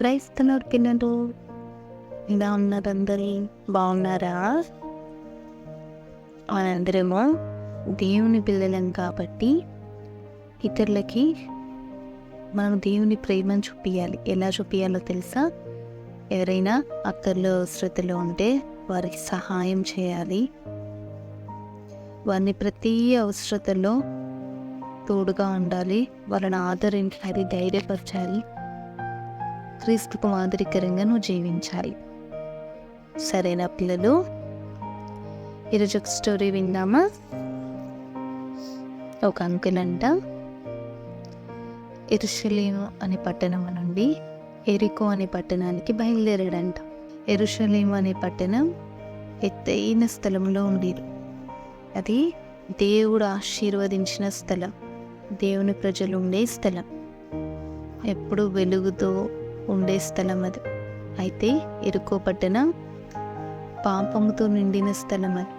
క్రైస్తవుల పిల్లలు ఇలా ఉన్నారు, అందరూ బాగున్నారా? మనందరేమో దేవుని పిల్లలం కాబట్టి ఇతరులకి మనం దేవుని ప్రేమను చూపించాలి. ఎలా చూపించాలో తెలుసా? ఎవరైనా అక్కర్లో అవసరతలో ఉంటే వారికి సహాయం చేయాలి. వారిని ప్రతి అవసరతలో తోడుగా ఉండాలి. వాళ్ళని ఆదరించాలి, ధైర్యపరచాలి. క్రీస్తుకు మాదిరికరంగా నువ్వు జీవించాలి. సరేనా పిల్లలు? ఈరోజు ఒక స్టోరీ విందామా? ఒక అంకుల్ అంట యెరూషలేము అనే పట్టణం నుండి ఎరికో అనే పట్టణానికి బయలుదేరాడంట. యెరూషలేము అనే పట్టణం ఎత్తైన స్థలంలో ఉండేది. అది దేవుడు ఆశీర్వదించిన స్థలం, దేవుని ప్రజలు ఉండే స్థలం, ఎప్పుడు వెలుగుతో ఉండే స్థలం అది. అయితే ఎరుకో పట్టణం పాపముతో నిండిన స్థలం అది.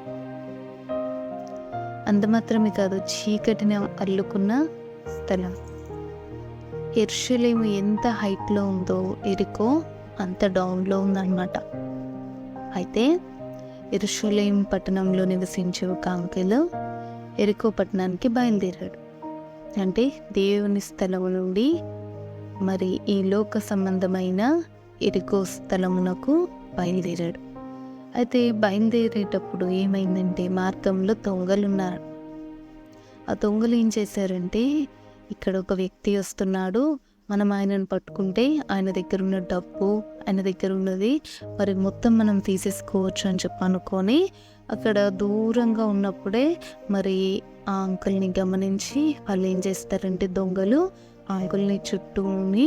అంత మాత్రమే కాదు, చీకటిని అల్లుకున్న స్థలం. యెరూషలేము ఎంత హైట్లో ఉందో ఎరికో అంత డౌన్లో ఉందన్నమాట. అయితే యెరూషలేము పట్టణంలో నివసించే ఒక అంకుల్ ఎరికో పట్టణానికి బయలుదేరాడు. అంటే దేవుని స్థలము నుండి మరి ఈ లోక సంబంధమైన ఎరికో స్థలమునకు బయలుదేరాడు. అయితే బయలుదేరేటప్పుడు ఏమైందంటే మార్గంలో దొంగలు ఉన్నారు. ఆ దొంగలు ఏం చేశారంటే, ఇక్కడ ఒక వ్యక్తి వస్తున్నాడు, మనం ఆయనను పట్టుకుంటే ఆయన దగ్గర ఉన్న డబ్బు, ఆయన దగ్గర ఉన్నది మరి మొత్తం మనం తీసేసుకోవచ్చు అని చెప్పి అనుకొని అక్కడ దూరంగా ఉన్నప్పుడే మరి ఆ అంకుల్ని గమనించి వాళ్ళు ఏం చేస్తారంటే, దొంగలు ఆ అంకుల్ని చుట్టూని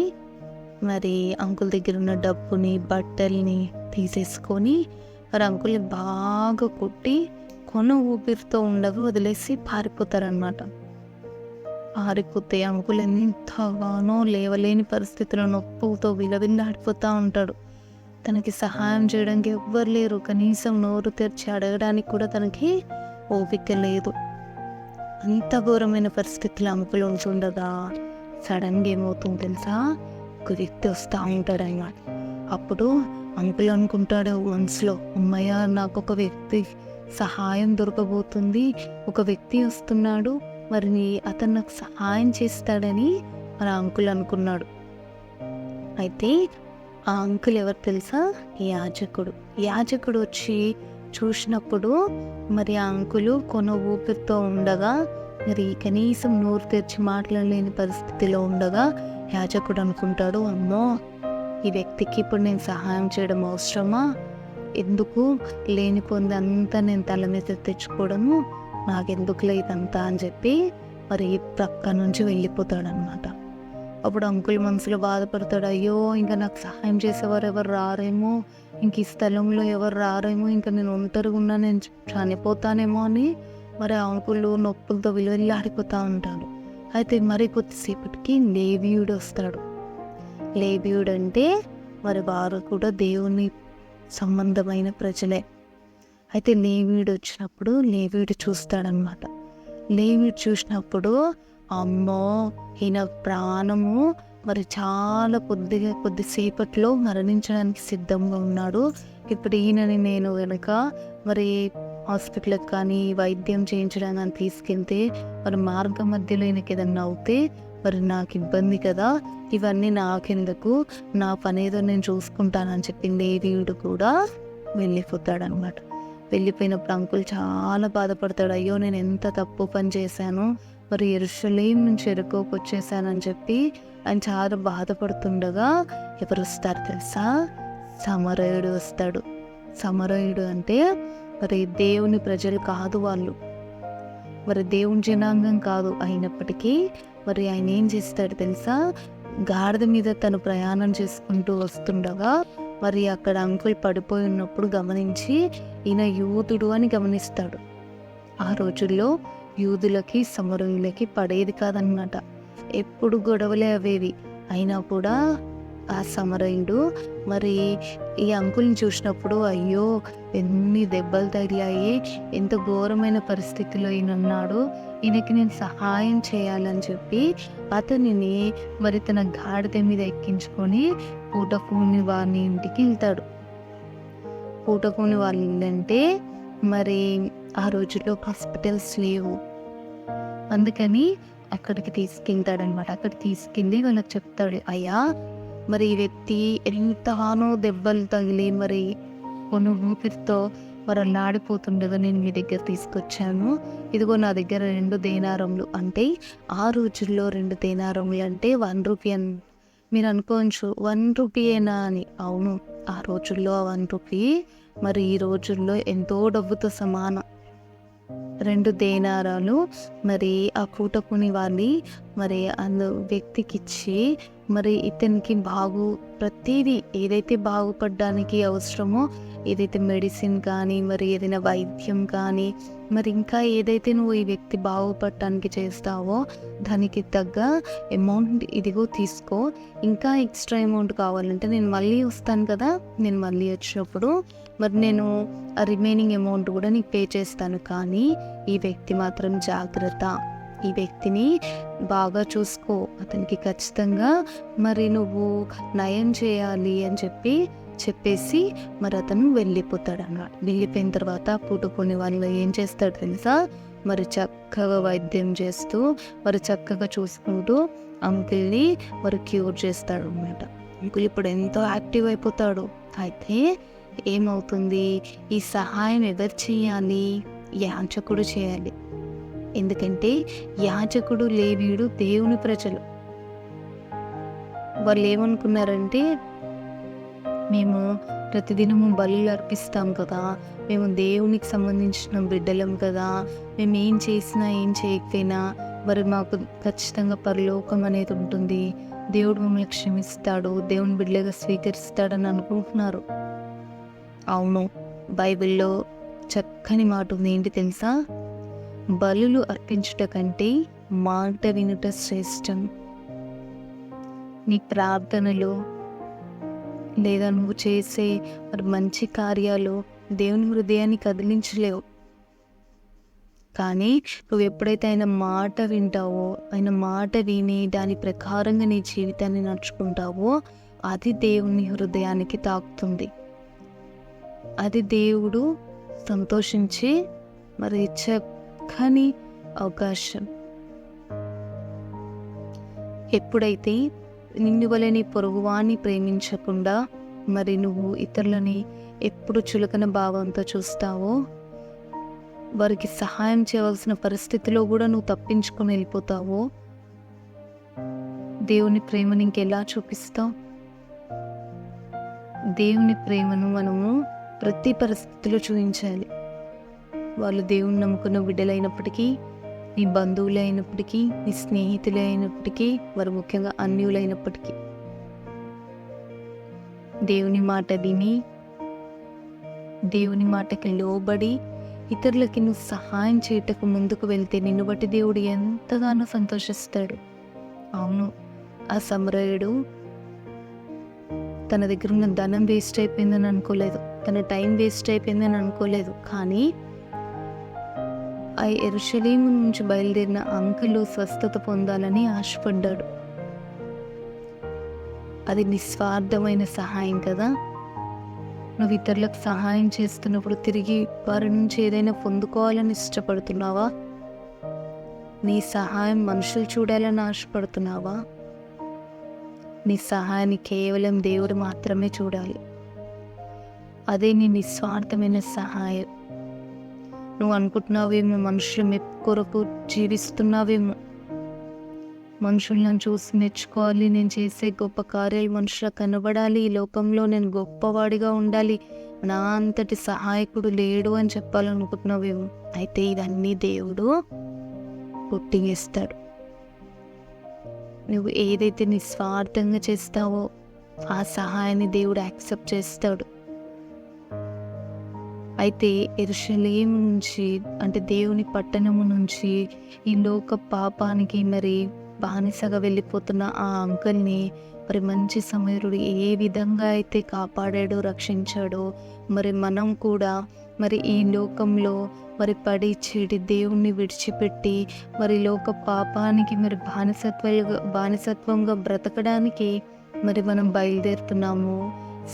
మరి అంకుల్ దగ్గర ఉన్న డబ్బుని, బట్టల్ని తీసేసుకొని మరి అంకుల్ని బాగా కొట్టి కొన ఊపిరితో ఉండగా వదిలేసి పారిపోతారనమాట. పారిపోతే అంకుల్ ఎంతగానో లేవలేని పరిస్థితిలో నొప్పులతో విలవిల్లాడిపోతూ ఉంటాడు. తనకి సహాయం చేయడానికి ఎవ్వరు లేరు, కనీసం నోరు తెరిచి అడగడానికి కూడా తనకి ఓపిక లేదు. అంత ఘోరమైన పరిస్థితిలో అంకుల్ ఉంటుండగా సడన్గా ఏమవుతుంది తెలుసా? ఒక వ్యక్తి వస్తూ ఉంటాడు అన్నమాట. అప్పుడు అంకుల్ అనుకుంటాడు మనసులో, అమ్మయ్య నాకు ఒక వ్యక్తి సహాయం దొరకబోతుంది, ఒక వ్యక్తి వస్తున్నాడు, మరి అతను నాకు సహాయం చేస్తాడని మరి అంకుల్ అనుకున్నాడు. అయితే ఆ అంకుల్ ఎవరు తెలుసా? యాజకుడు వచ్చి చూసినప్పుడు మరి ఆ అంకులు కొన ఊపిరితో ఉండగా మరి కనీసం నోరు తెరిచి మాట్లాడలేని పరిస్థితిలో ఉండగా యాజకుడు అనుకుంటాడు, అమ్మో ఈ వ్యక్తికి ఇప్పుడు నేను సహాయం చేయడం అవసరమా? ఎందుకు లేనిపోంది అంతా నేను తల మీద తెచ్చుకోవడము, నాకెందుకులే ఇదంతా అని చెప్పి మరి ప్రక్క నుంచి వెళ్ళిపోతాడు అనమాట. అప్పుడు అంకుల్ మనసులో బాధపడతాడు, అయ్యో ఇంకా నాకు సహాయం చేసేవారు ఎవరు రారేమో, ఇంక ఈ స్థలంలో ఎవరు రారేమో, ఇంకా నేను ఒంటరిగా ఉన్నా, నేను చనిపోతానేమో అని మరి అంకుల్ నొప్పులతో విలువెల్లాడిపోతూ ఉంటాడు. అయితే మరి కొద్దిసేపటికి లేవీయుడు వస్తాడు. లేవీయుడు అంటే మరి వారు కూడా దేవుని సంబంధమైన ప్రజలే. అయితే లేవీయుడు వచ్చినప్పుడు లేవీయుడు చూస్తాడనమాట. లేవీయుడు చూసినప్పుడు అమ్మో ఈయన ప్రాణము మరి చాలా కొద్దిసేపట్లో మరణించడానికి సిద్ధంగా ఉన్నాడు. ఇప్పుడు ఈయనని నేను కనుక మరి హాస్పిటల్కి కానీ వైద్యం చేయించడానికి తీసుకెళ్తే మరి మార్గ మధ్యలో ఈయనకి ఏదన్నా అవుతే మరి నాకు ఇబ్బంది కదా, ఇవన్నీ నాకెందుకు, నా పనేదో నేను చూసుకుంటానని చెప్పి లేవీయుడు కూడా వెళ్ళిపోతాడనమాట. వెళ్ళిపోయినప్పుడు అంకుల్ చాలా బాధపడతాడు, అయ్యో నేను ఎంత తప్పు పని చేశాను, మరి యెరూషలేము నుంచి ఎరుకోకి వచ్చేసానని చెప్పి ఆయన చాలా బాధపడుతుండగా ఎవరు వస్తారు తెలుసా? సమరయుడు వస్తాడు. సమరయుడు అంటే మరి దేవుని ప్రజలు కాదు, వాళ్ళు మరి దేవుని జనాంగం కాదు. అయినప్పటికీ మరి ఆయన ఏం చేస్తాడు తెలుసా? గాడిద మీద తను ప్రయాణం చేసుకుంటూ వస్తుండగా మరి అక్కడ అంకుల్ పడిపోయి ఉన్నప్పుడు గమనించి ఈయన యూదుడు అని గమనిస్తాడు. ఆ రోజుల్లో యూదులకి సమరయులకి పడేది కాదనమాట, ఎప్పుడు గొడవలే అవేవి. అయినా కూడా ఆ సమరయుడు మరి ఈ అంకుల్ని చూసినప్పుడు అయ్యో ఎన్ని దెబ్బలు తగిలాయి, ఎంత ఘోరమైన పరిస్థితిలో ఈయన ఉన్నాడు, ఈయనకి నేను సహాయం చేయాలని చెప్పి అతనిని మరి తన గాడిద మీద ఎక్కించుకొని పూటకూని వాని ఇంటికి వెళ్తాడు. పూటకూని వాళ్ళ ఇల్లు అంటే మరి ఆ రోజుల్లో హాస్పిటల్స్ లేవు, అందుకని అక్కడికి తీసుకెళ్తాడనమాట. అక్కడ తీసుకెళ్ళి వాళ్ళకి చెప్తాడు, అయ్యా మరి ఈ వ్యక్తి ఎంతగానో దెబ్బలు తగిలి మరి కొన్ని ఊపిరితో మరి అల్లాడిపోతుండగా నేను మీ దగ్గర తీసుకొచ్చాను. ఇదిగో నా దగ్గర 2 దేనారములు, అంటే ఆ రోజుల్లో 2 దేనారములు అంటే 1 రూపీ అని మీరు అనుకోవచ్చు. 1 రూపీయేనా అని. అవును, ఆ రోజుల్లో 1 రూపీ మరి ఈ రోజుల్లో ఎంతో డబ్బుతో సమానం. 2 దేనారాలు మరి ఆ పూటకుని వాళ్ళి మరి వ్యక్తికి ఇచ్చి మరి ఇతనికి ప్రతిదీ ఏదైతే బాగుపడడానికి అవసరమో, ఏదైతే మెడిసిన్ కానీ మరి ఏదైనా వైద్యం కానీ మరి ఇంకా ఏదైతే నువ్వు ఈ వ్యక్తి బాగుపడటానికి చేస్తావో దానికి తగ్గ అమౌంట్ ఇదిగో తీసుకో, ఇంకా ఎక్స్ట్రా అమౌంట్ కావాలంటే నేను మళ్ళీ వస్తాను కదా, నేను మళ్ళీ వచ్చినప్పుడు మరి నేను ఆ రిమైనింగ్ అమౌంట్ కూడా నీకు పే చేస్తాను, కానీ ఈ వ్యక్తి మాత్రం జాగ్రత్త, ఈ వ్యక్తిని బాగా చూసుకో, అతనికి ఖచ్చితంగా మరి నువ్వు నయం చేయాలి అని చెప్పేసి మరి అతను వెళ్ళిపోతాడు అన్నమాట. వెళ్ళిపోయిన తర్వాత పూటకొని వాళ్ళు ఏం చేస్తాడు తెలుసా, మరి చక్కగా వైద్యం చేస్తూ మరి చక్కగా చూసుకుంటూ అంకుల్ని మరి క్యూర్ చేస్తాడు అన్నమాట. అంకుల్ ఇప్పుడు ఎంతో యాక్టివ్ అయిపోతాడు. అయితే ఏమవుతుంది, ఈ సహాయం ఎవరు చేయాలి, యాజకుడు చేయాలి. ఎందుకంటే యాజకుడు లేవీయుడు దేవుని ప్రజలు. వాళ్ళు ఏమనుకున్నారంటే, మేము ప్రతిదినము బలులు అర్పిస్తాం కదా, మేము దేవునికి సంబంధించిన బిడ్డలం కదా, మేము ఏం చేసినా ఏం చేయకపోయినా మరి మాకు ఖచ్చితంగా పరలోకం అనేది ఉంటుంది, దేవుడు మమ్మల్ని క్షమిస్తాడు, దేవుని బిడ్డలుగా స్వీకరిస్తాడని అనుకుంటున్నారు. అవును, బైబిల్లో చక్కని మాట ఉంది, ఏంటి తెలుసా, బలులు అర్పించుట కంటే మాట వినుట శ్రేష్టం. నీ ప్రార్థనలు లేదా నువ్వు చేసే మరి మంచి కార్యాలు దేవుని హృదయాన్ని కదిలించలేవు, కానీ నువ్వు ఎప్పుడైతే ఆయన మాట వింటావో, ఆయన మాట విని దాని ప్రకారంగా నీ జీవితాన్ని నడుచుకుంటావో అది దేవుని హృదయానికి తాకుతుంది. అది దేవుడు సంతోషించి మరి చక్కని అవకాశం. ఎప్పుడైతే నిన్ను వలె నీ పొరుగువాన్ని ప్రేమించకుండా మరి నువ్వు ఇతరులని ఎప్పుడు చులకన భావంతో చూస్తావో, వారికి సహాయం చేయవలసిన పరిస్థితిలో కూడా నువ్వు తప్పించుకొని వెళ్ళిపోతావో, దేవుని ప్రేమను ఇంకెలా చూపిస్తావు? దేవుని ప్రేమను మనము ప్రతి పరిస్థితిలో చూపించాలి. వాళ్ళు దేవుని నమ్ముకున్న బిడ్డలైనప్పటికీ, నీ బంధువులు అయినప్పటికీ, నీ స్నేహితులు అయినప్పటికీ, వారు ముఖ్యంగా అన్యులైనప్పటికీ దేవుని మాట విని దేవుని మాటకి లోబడి ఇతరులకి నువ్వు సహాయం చేయటకు ముందుకు వెళ్తే నిన్ను బట్టి దేవుడు ఎంతగానో సంతోషిస్తాడు. అవును, ఆ సమరయుడు తన దగ్గర ఉన్న ధనం వేస్ట్ అయిపోయిందని అనుకోలేదు, తన టైం వేస్ట్ అయిపోయిందని అనుకోలేదు, కానీ ఆ యెరూషలేము నుంచి బయలుదేరిన అంకులు స్వస్థత పొందాలని ఆశపడ్డాడు. అది నిస్వార్థమైన సహాయం కదా. నువ్వు ఇతరులకు సహాయం చేస్తున్నప్పుడు తిరిగి వారి నుంచి ఏదైనా పొందుకోవాలని ఇష్టపడుతున్నావా? నీ సహాయం మనుషులు చూడాలని ఆశపడుతున్నావా? నీ సహాయాన్ని కేవలం దేవుడు మాత్రమే చూడాలి. అదే నీ నిస్వార్థమైన సహాయం. నువ్వు అనుకుంటున్నావేమో మనుషుల మెప్పు కొరకు జీవిస్తున్నావేమో, మనుషులను చూసి మెచ్చుకోవాలి, నేను చేసే గొప్ప కార్యాలు మనుషులకు కనబడాలి, ఈ లోకంలో నేను గొప్పవాడిగా ఉండాలి, నా అంతటి సహాయకుడు లేడు అని చెప్పాలనుకుంటున్నావేమో. అయితే ఇవన్నీ దేవుడు కొట్టివేస్తాడు. నువ్వు ఏదైతే నిస్వార్థంగా చేస్తావో ఆ సహాయాన్ని దేవుడు యాక్సెప్ట్ చేస్తాడు. అయితే యెరూషలేము నుంచి, అంటే దేవుని పట్టణము నుంచి ఈ లోక పాపానికి మరి బానిసగా వెళ్ళిపోతున్న ఆ అంకుల్ని మరి మంచి సమరుడు ఏ విధంగా అయితే కాపాడాడో, రక్షించాడో, మరి మనం కూడా మరి ఈ లోకంలో మరి పడి చెడి దేవుణ్ణి విడిచిపెట్టి మరి లోక పాపానికి మరి బానిసత్వంగా బ్రతకడానికి మరి మనం బయలుదేరుతున్నాము,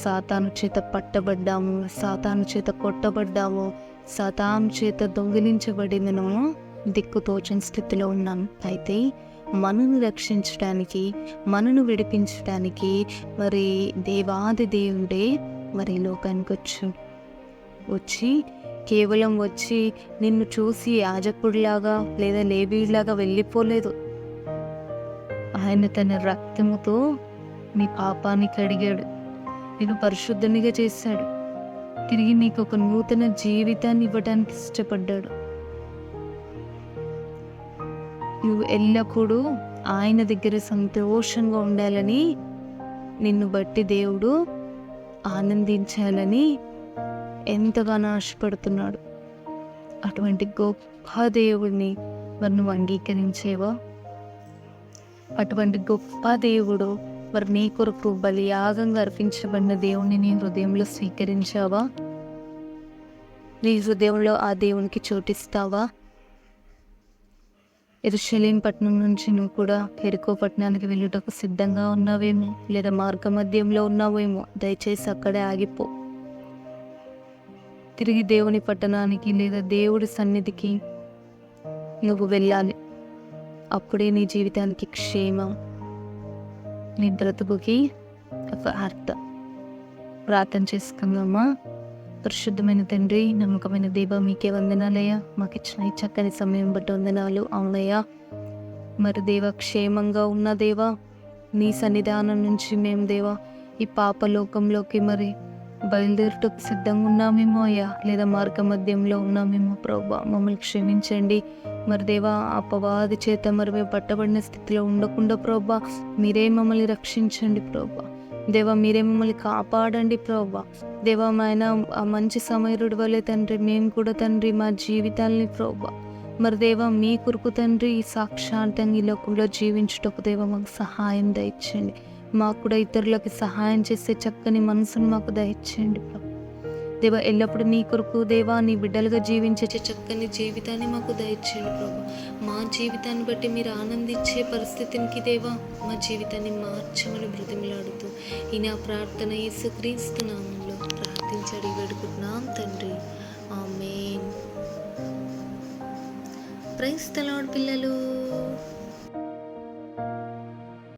సాతాను చేత పట్టబడ్డాము, సాతాను చేత కొట్టబడ్డాము, సాతాను చేత దొంగిలించబడి మనము దిక్కుతోచని స్థితిలో ఉన్నాం. అయితే మనను రక్షించడానికి, మనను విడిపించడానికి మరి దేవాది దేవుడే మరి లోకానికి వచ్చి కేవలం వచ్చి నిన్ను చూసి యాజకుడిలాగా లేదా లేవీలాగా వెళ్ళిపోలేదు. ఆయన తన రక్తముతో నీ పాపాన్ని కడిగాడు, నేను పరిశుద్ధనిగా చేశాడు, తిరిగి నీకు ఒక నూతన జీవితాన్ని ఇవ్వడానికి ఇష్టపడ్డాడు. నువ్వు ఎల్లప్పుడూ ఆయన దగ్గర సంతోషంగా ఉండాలని, నిన్ను బట్టి దేవుడు ఆనందించాలని ఎంతగానో ఆశపడుతున్నాడు. అటువంటి గొప్ప దేవుడిని మరి నువ్వు అంగీకరించేవా? అటువంటి గొప్ప దేవుడు మరి నీ కొరకు బలియాగంగా అర్పించబడిన దేవుణ్ణి నీ హృదయంలో స్వీకరించావా? నీ హృదయంలో ఆ దేవునికి చోటిస్తావా? యెరూషలేము పట్టణం నుంచి నువ్వు కూడా యెరికో పట్టణానికి వెళ్ళుటకు సిద్ధంగా ఉన్నావేమో, లేదా మార్గ మధ్యంలో ఉన్నావేమో. దయచేసి అక్కడే ఆగిపో. తిరిగి దేవుని పట్టణానికి లేదా దేవుడి సన్నిధికి నువ్వు వెళ్ళాలి. అప్పుడే నీ జీవితానికి క్షేమం, నీ బ్రతుకుకి ఒక అర్థం. ప్రార్థన చేసుకుందామా? పరిశుద్ధమైన తండ్రి, నమ్మకమైన దేవ, మీకే వందనాలయ్యా. మాకు ఇచ్చిన ఈ చక్కని సమయం బట్టి వందనాలు. అవునయ్యా, మరి దేవ క్షేమంగా ఉన్న దేవా, నీ సన్నిధానం నుంచి మేము దేవా ఈ పాపలోకంలోకి మరి బయలుదేరుటకు సిద్ధంగా ఉన్నామేమో అయ్యా, లేదా మార్గ మధ్యంలో ఉన్నామేమో ప్రభా, మమ్మల్ని క్షమించండి. మరి దేవా, అపవాది చేత మరి మేము పట్టబడిన స్థితిలో ఉండకుండా ప్రభా మీరే మమ్మల్ని రక్షించండి ప్రభా. దేవా, మీరే మమ్మల్ని కాపాడండి ప్రభా. దేవా, ఆయన ఆ మంచి సమయరుడి వల్లే తండ్రి మేము కూడా తండ్రి మా జీవితాల్ని ప్రభా మరి దేవా మీ కొరకు తండ్రి ఈ సాక్షాంతంగా ఈ లోకంలో జీవించుటకు దేవా మాకు సహాయం దయచేయండి. మాకు కూడా ఇతరులకు సహాయం చేసే చక్కని మనసును మాకు దయచేయండి ప్రభా. దేవా, ఎల్లప్పుడూ నీ కొరకు దేవా నీ బిడ్డలుగా జీవించే చక్కని జీవితాన్ని మాకు దయచేయండి ప్రభా. మా జీవితాన్ని బట్టి మీరు ఆనందించే పరిస్థితికి దేవా మా జీవితాన్ని మార్చమని బ్రతిమలాడుతూ ఈ నా ప్రార్థన యేసుక్రీస్తు నామంలో ప్రార్థించడి వేడుకుంటున్నాం తండ్రి. ఆమేన్. ప్రైజ్ ది లార్డ్ పిల్లలు.